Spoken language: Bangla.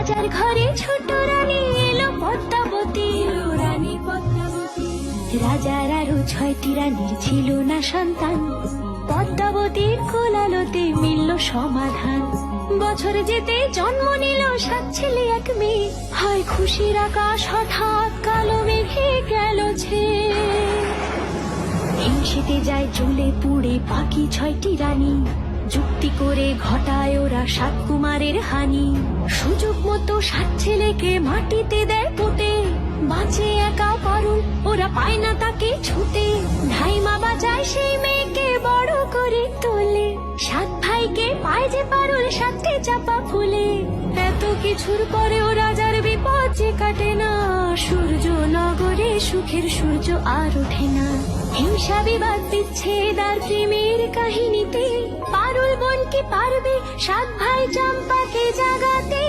রাজার ঘরে ছোট রানী এলো পদ্মাবতী, রানী পদ্মাবতী। রাজার আরো 6টি রানীর ছিল না সন্তান, পদ্মাবতীর কোলালোতে মিলল সমাধান। বছর যেতে জন্ম নিল 7 ছেলে 1 মেয়ে, হয় খুশির আকাশ হঠাৎ কালো মেঘে গেল ছেয়ে। হিংসেতে যায় জ্বলে পুড়ে বাকি 6টি রানী, যুক্তি করে ঘটায় ওরা 7 কুমারের হানি। সুযোগ মতো 7 ছেলেকে মাটিতে দেয় পুঁতে, বাঁচে একা পারুল, ওরা পায় না তাকে ছুটে। ধাইমা বাজায় সেই মেয়েকে বড় করে তোলে, 7 ভাইকে পায় যে পারুল 7টে চাপা ফুলে। এত কিছুর পরেও রাজার বিপদ যে কাটে না, সূর্য নগরে সুখের সূর্য আর ওঠে না। হিংসা বিবাদ বিচ্ছেদ আর প্রেমের কাহিনীতে পারুল বোন কি পারবে 7 ভাই চম্পাকে জাগাতে?